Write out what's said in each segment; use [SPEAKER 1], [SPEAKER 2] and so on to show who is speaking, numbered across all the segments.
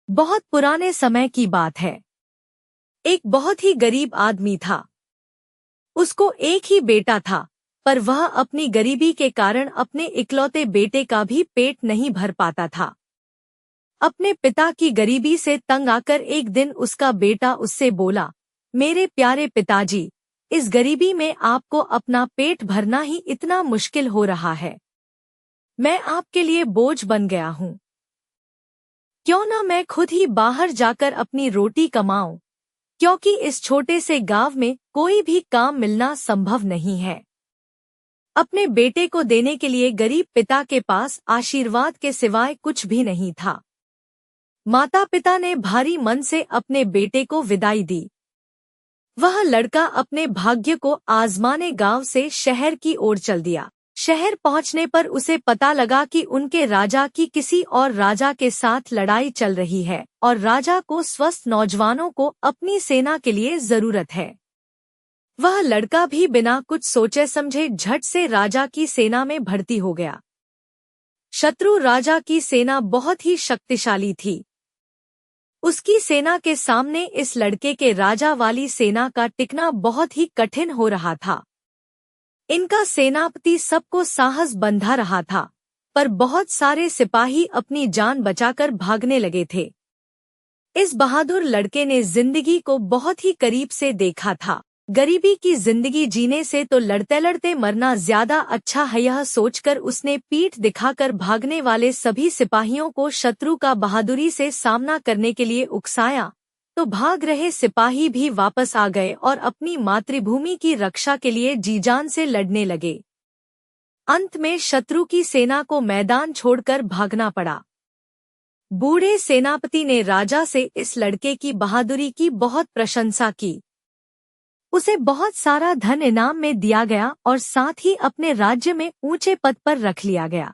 [SPEAKER 1] बहुत पुराने समय की बात है। एक बहुत ही गरीब आदमी था। उसको एक ही बेटा था, पर वह अपनी गरीबी के कारण अपने इकलौते बेटे का भी पेट नहीं भर पाता था। अपने पिता की गरीबी से तंग आकर एक दिन उसका बेटा उससे बोला, मेरे प्यारे पिताजी, इस गरीबी में आपको अपना पेट भरना ही इतना मुश्किल हो रहा है। मैं आपके लिए बोझ बन गया हूँ। क्यों ना मैं खुद ही बाहर जाकर अपनी रोटी कमाऊं, क्योंकि इस छोटे से गांव में कोई भी काम मिलना संभव नहीं है। अपने बेटे को देने के लिए गरीब पिता के पास आशीर्वाद के सिवाय कुछ भी नहीं था। माता पिता ने भारी मन से अपने बेटे को विदाई दी। वह लड़का अपने भाग्य को आजमाने गांव से शहर की ओर चल दिया। शहर पहुंचने पर उसे पता लगा कि उनके राजा की किसी और राजा के साथ लड़ाई चल रही है और राजा को स्वस्थ नौजवानों को अपनी सेना के लिए जरूरत है। वह लड़का भी बिना कुछ सोचे समझे झट से राजा की सेना में भर्ती हो गया। शत्रु राजा की सेना बहुत ही शक्तिशाली थी। उसकी सेना के सामने इस लड़के के राजा वाली सेना का टिकना बहुत ही कठिन हो रहा था। इनका सेनापति सबको साहस बंधा रहा था, पर बहुत सारे सिपाही अपनी जान बचाकर भागने लगे थे। इस बहादुर लड़के ने जिंदगी को बहुत ही करीब से देखा था। गरीबी की जिंदगी जीने से तो लड़ते लड़ते मरना ज्यादा अच्छा है, यह सोचकर उसने पीठ दिखाकर भागने वाले सभी सिपाहियों को शत्रु का बहादुरी से सामना करने के लिए उकसाया। तो भाग रहे सिपाही भी वापस आ गए और अपनी मातृभूमि की रक्षा के लिए जीजान से लड़ने लगे। अंत में शत्रु की सेना को मैदान छोड़कर भागना पड़ा। बूढ़े सेनापति ने राजा से इस लड़के की बहादुरी की बहुत प्रशंसा की। उसे बहुत सारा धन इनाम में दिया गया और साथ ही अपने राज्य में ऊंचे पद पर रख लिया गया।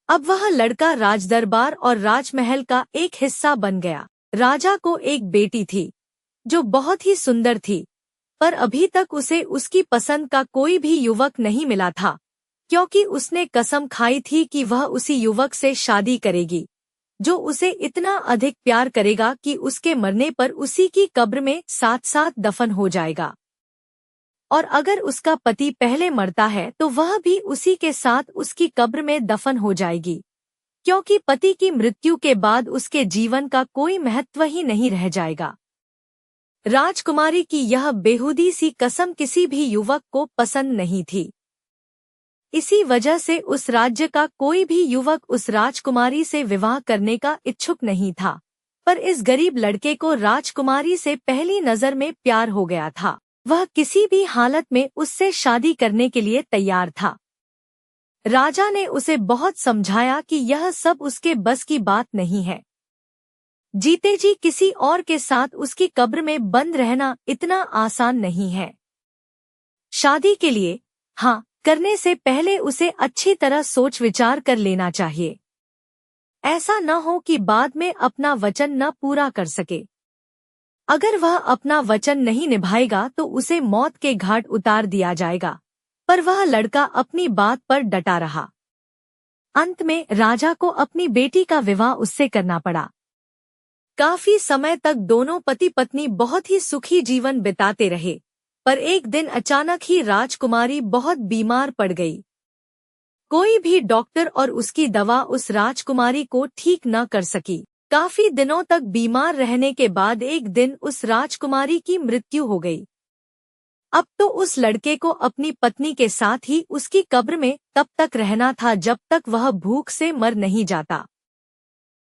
[SPEAKER 1] अब वह लड़का राजदरबार और राजमहल का एक हिस्सा बन गया। राजा को एक बेटी थी जो बहुत ही सुंदर थी, पर अभी तक उसे उसकी पसंद का कोई भी युवक नहीं मिला था, क्योंकि उसने कसम खाई थी कि वह उसी युवक से शादी करेगी जो उसे इतना अधिक प्यार करेगा कि उसके मरने पर उसी की कब्र में साथ साथ दफन हो जाएगा। और अगर उसका पति पहले मरता है तो वह भी उसी के साथ उसकी कब्र में दफन हो जाएगी, क्योंकि पति की मृत्यु के बाद उसके जीवन का कोई महत्व ही नहीं रह जाएगा। राजकुमारी की यह बेहुदी सी कसम किसी भी युवक को पसंद नहीं थी। इसी वजह से उस राज्य का कोई भी युवक उस राजकुमारी से विवाह करने का इच्छुक नहीं था, पर इस गरीब लड़के को राजकुमारी से पहली नजर में प्यार हो गया था। वह किसी भी हालत में उससे शादी करने के लिए तैयार था। राजा ने उसे बहुत समझाया कि यह सब उसके बस की बात नहीं है। जीते जी किसी और के साथ उसकी कब्र में बंद रहना इतना आसान नहीं है। शादी के लिए हाँ करने से पहले उसे अच्छी तरह सोच विचार कर लेना चाहिए। ऐसा न हो कि बाद में अपना वचन न पूरा कर सके। अगर वह अपना वचन नहीं निभाएगा तो उसे मौत के घाट उतार दिया जाएगा। पर वह लड़का अपनी बात पर डटा रहा। अंत में राजा को अपनी बेटी का विवाह उससे करना पड़ा। काफी समय तक दोनों पति पत्नी बहुत ही सुखी जीवन बिताते रहे, पर एक दिन अचानक ही राजकुमारी बहुत बीमार पड़ गई। कोई भी डॉक्टर और उसकी दवा उस राजकुमारी को ठीक न कर सकी। काफी दिनों तक बीमार रहने के बाद एक दिन उस राजकुमारी की मृत्यु हो गई। अब तो उस लड़के को अपनी पत्नी के साथ ही उसकी कब्र में तब तक रहना था जब तक वह भूख से मर नहीं जाता।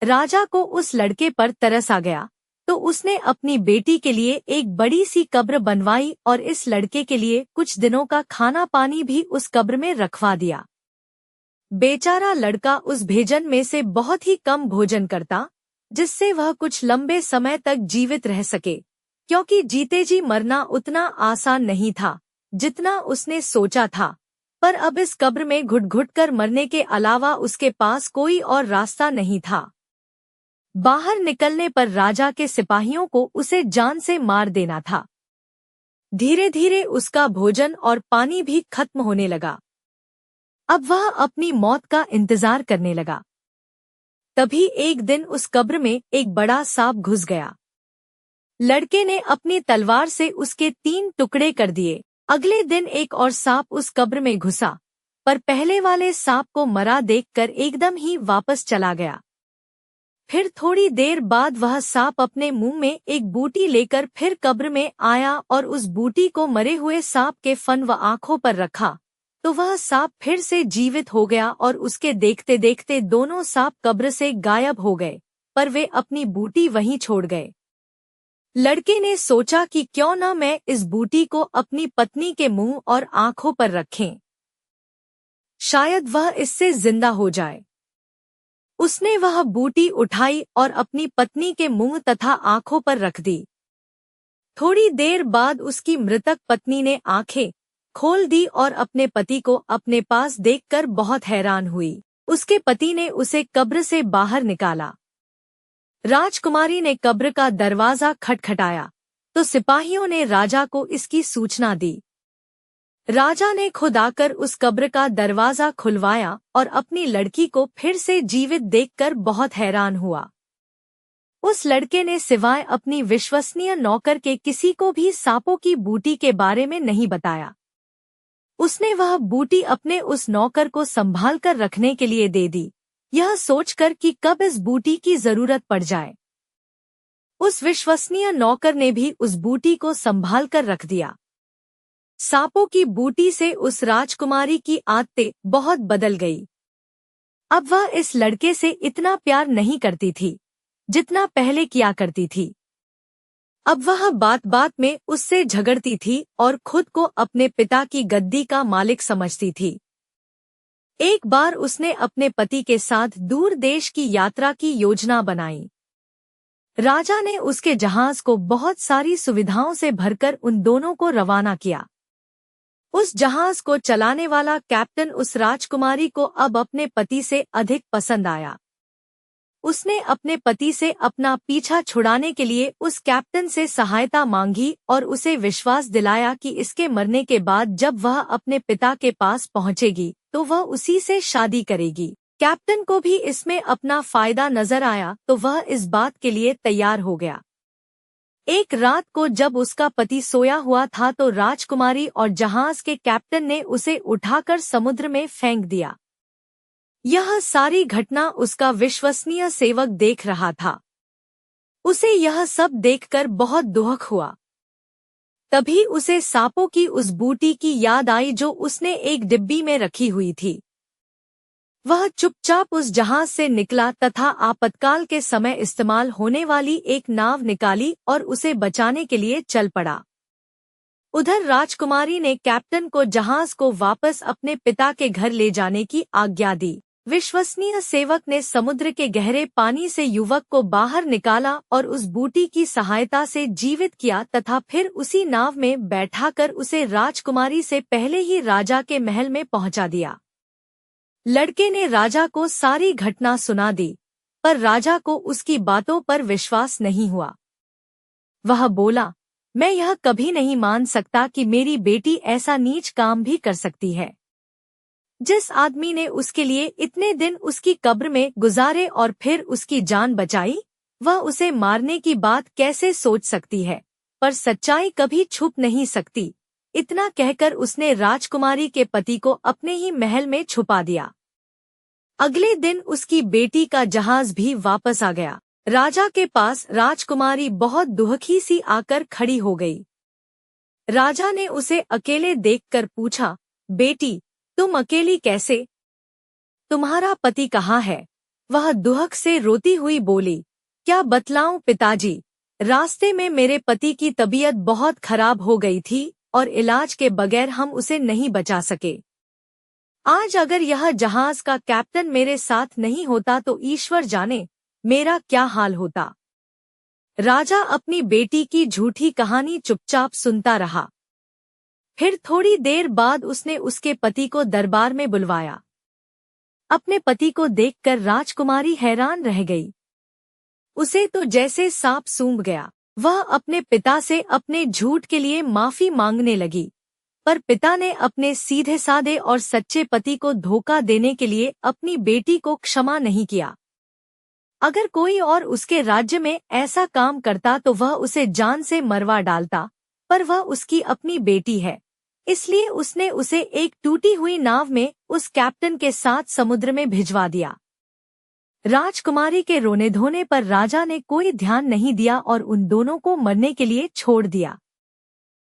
[SPEAKER 1] राजा को उस लड़के पर तरस आ गया, तो उसने अपनी बेटी के लिए एक बड़ी सी कब्र बनवाई और इस लड़के के लिए कुछ दिनों का खाना पानी भी उस कब्र में रखवा दिया। बेचारा लड़का उस भोजन में से बहुत ही कम भोजन करता, जिससे वह कुछ लंबे समय तक जीवित रह सके, क्योंकि जीते जी मरना उतना आसान नहीं था जितना उसने सोचा था। पर अब इस कब्र में घुट घुट कर मरने के अलावा उसके पास कोई और रास्ता नहीं था। बाहर निकलने पर राजा के सिपाहियों को उसे जान से मार देना था। धीरे धीरे उसका भोजन और पानी भी खत्म होने लगा। अब वह अपनी मौत का इंतजार करने लगा। तभी एक दिन उस कब्र में एक बड़ा सांप घुस गया। लड़के ने अपनी तलवार से उसके 3 टुकड़े कर दिए। अगले दिन एक और सांप उस कब्र में घुसा, पर पहले वाले सांप को मरा देखकर एकदम ही वापस चला गया। फिर थोड़ी देर बाद वह सांप अपने मुंह में एक बूटी लेकर फिर कब्र में आया और उस बूटी को मरे हुए सांप के फन व आंखों पर रखा, तो वह सांप फिर से जीवित हो गया और उसके देखते देखते दोनों सांप कब्र से गायब हो गए, पर वे अपनी बूटी वहीं छोड़ गए। लड़के ने सोचा कि क्यों न मैं इस बूटी को अपनी पत्नी के मुंह और आंखों पर रखें, शायद वह इससे जिंदा हो जाए। उसने वह बूटी उठाई और अपनी पत्नी के मुंह तथा आंखों पर रख दी। थोड़ी देर बाद उसकी मृतक पत्नी ने आंखें खोल दी और अपने पति को अपने पास देखकर बहुत हैरान हुई। उसके पति ने उसे कब्र से बाहर निकाला। राजकुमारी ने कब्र का दरवाजा खटखटाया तो सिपाहियों ने राजा को इसकी सूचना दी। राजा ने खुद आकर उस कब्र का दरवाजा खुलवाया और अपनी लड़की को फिर से जीवित देखकर बहुत हैरान हुआ। उस लड़के ने सिवाय अपनी विश्वसनीय नौकर के किसी को भी सांपों की बूटी के बारे में नहीं बताया। उसने वह बूटी अपने उस नौकर को संभाल कर रखने के लिए दे दी, यह सोचकर कि कब इस बूटी की जरूरत पड़ जाए। उस विश्वसनीय नौकर ने भी उस बूटी को संभाल कर रख दिया। सांपों की बूटी से उस राजकुमारी की आदतें बहुत बदल गई। अब वह इस लड़के से इतना प्यार नहीं करती थी जितना पहले किया करती थी। अब वह बात बात में उससे झगड़ती थी और खुद को अपने पिता की गद्दी का मालिक समझती थी। एक बार उसने अपने पति के साथ दूर देश की यात्रा की योजना बनाई। राजा ने उसके जहाज को बहुत सारी सुविधाओं से भरकर उन दोनों को रवाना किया। उस जहाज को चलाने वाला कैप्टन उस राजकुमारी को अब अपने पति से अधिक पसंद आया। उसने अपने पति से अपना पीछा छुड़ाने के लिए उस कैप्टन से सहायता मांगी और उसे विश्वास दिलाया कि इसके मरने के बाद जब वह अपने पिता के पास पहुंचेगी तो वह उसी से शादी करेगी। कैप्टन को भी इसमें अपना फायदा नजर आया तो वह इस बात के लिए तैयार हो गया। एक रात को जब उसका पति सोया हुआ था तो राजकुमारी और जहाज के कैप्टन ने उसे उठाकर समुद्र में फेंक दिया। यह सारी घटना उसका विश्वसनीय सेवक देख रहा था। उसे यह सब देखकर बहुत दुख हुआ। तभी उसे सांपों की उस बूटी की याद आई जो उसने एक डिब्बी में रखी हुई थी। वह चुपचाप उस जहाज से निकला तथा आपातकाल के समय इस्तेमाल होने वाली एक नाव निकाली और उसे बचाने के लिए चल पड़ा। उधर राजकुमारी ने कैप्टन को जहाज को वापस अपने पिता के घर ले जाने की आज्ञा दी। विश्वसनीय सेवक ने समुद्र के गहरे पानी से युवक को बाहर निकाला और उस बूटी की सहायता से जीवित किया तथा फिर उसी नाव में बैठाकर उसे राजकुमारी से पहले ही राजा के महल में पहुंचा दिया। लड़के ने राजा को सारी घटना सुना दी, पर राजा को उसकी बातों पर विश्वास नहीं हुआ। वह बोला, मैं यह कभी नहीं मान सकता कि मेरी बेटी ऐसा नीच काम भी कर सकती है। जिस आदमी ने उसके लिए इतने दिन उसकी कब्र में गुजारे और फिर उसकी जान बचाई, वह उसे मारने की बात कैसे सोच सकती है, पर सच्चाई कभी छुप नहीं सकती। इतना कहकर उसने राजकुमारी के पति को अपने ही महल में छुपा दिया। अगले दिन उसकी बेटी का जहाज भी वापस आ गया। राजा के पास राजकुमारी बहुत दुखी सी आकर खड़ी हो गई। राजा ने उसे अकेले देखकर पूछा, बेटी, तुम अकेली कैसे? तुम्हारा पति कहाँ है? वह दुहक से रोती हुई बोली, क्या बतलाऊं पिताजी, रास्ते में मेरे पति की तबीयत बहुत खराब हो गई थी और इलाज के बगैर हम उसे नहीं बचा सके। आज अगर यह जहाज का कैप्टन मेरे साथ नहीं होता तो ईश्वर जाने मेरा क्या हाल होता। राजा अपनी बेटी की झूठी कहानी चुपचाप सुनता रहा। फिर थोड़ी देर बाद उसने उसके पति को दरबार में बुलवाया। अपने पति को देखकर राजकुमारी हैरान रह गई। उसे तो जैसे सांप सूंघ गया। वह अपने पिता से अपने झूठ के लिए माफी मांगने लगी, पर पिता ने अपने सीधे साधे और सच्चे पति को धोखा देने के लिए अपनी बेटी को क्षमा नहीं किया। अगर कोई और उसके राज्य में ऐसा काम करता तो वह उसे जान से मरवा डालता, पर वह उसकी अपनी बेटी है, इसलिए उसने उसे एक टूटी हुई नाव में उस कैप्टन के साथ समुद्र में भिजवा दिया। राजकुमारी के रोने धोने पर राजा ने कोई ध्यान नहीं दिया और उन दोनों को मरने के लिए छोड़ दिया।